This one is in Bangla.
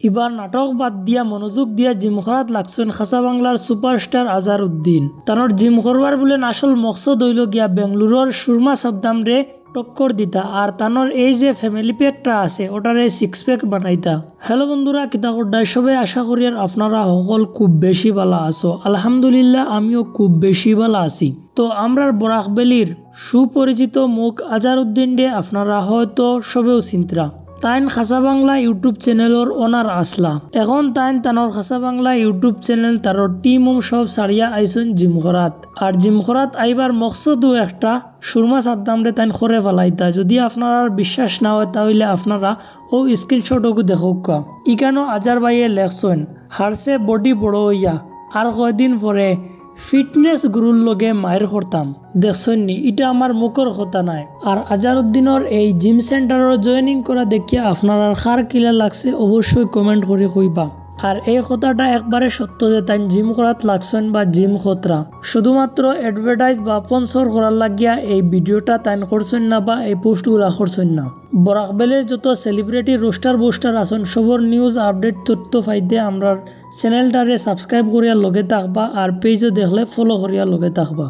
এবার নাটক বাদ দিয়া মনোযোগ দিয়া জিম করাত লাগছেন খাসা বাংলার সুপারস্টার আজহারউদ্দিন। তানোর জিম করবার বলে আসল মকসদ হইল গিয়া বেঙ্গলুরুর সুরমা সাদ্দাম রে টক্কর দিতা আর তানোর এই যে ফ্যামিলি প্যাকটা আছে ওটারে সিক্স প্যাক বানাইতা। হ্যালো বন্ধুরা, কিতা করডাই সবাই, আশা করি আর আপনারা সকল খুব বেশি ভালো আছো। আলহামদুলিল্লাহ আমিও খুব বেশি ভালো আছি। তো আমরার বরাকবেলির সুপরিচিত মুখ আজহারউদ্দিন রে আপনারা হয়তো সবেও চিন্তা। তাইন খাসা বাংলা ইউটিউব চ্যানেলর ওনার আসলা। এখন তাইন তানোর খাসা বাংলা ইউটিউব চ্যানেল তারর টিম সব সারিয়া আইসন জিম করাত। আর জিম করাত আইবার মকসদও একটা, সুরমা সাদ্দামরে তাইন করে ফেলাইতা। যদি আপনারা বিশ্বাস না হয় তাহলে আপনারা ও স্ক্রিনশটও দেখুক। ইকানো আজার ভাইয়ে লেখছেন হারসে বডি বড় হইয়া আর কয়দিন পরে ফিটনেস গুরুর লগে মায়ের করতাম। দেখছেন নি, এটা আমার মুখের কথা নাই। আর আজহারউদ্দিনের এই জিম সেন্টারের জয়েনিং করা দেখিয়া আপনার কার কিলা লাগছে অবশ্যই কমেন্ট করে কইবা। আর এই কথাটা একবারে সত্য যে তাই জিম করাত লাগছেন বা জিম খতরা শুধুমাত্র অ্যাডভার্টাইজ বা স্পন্সর করার লাগিয়া এই ভিডিওটা তাইন করছেন না বা এই পোস্টগুলা করছেন না। বরাকবেলের যত সেলিব্রিটি রোস্টার বোস্টার আছেন সবর নিউজ আপডেট তথ্য পাইতে আমরা চ্যানেলটারে সাবস্ক্রাইব করিয়া লগে থাকবা আর পেজও দেখলে ফলো করিয়া লগে থাকবা।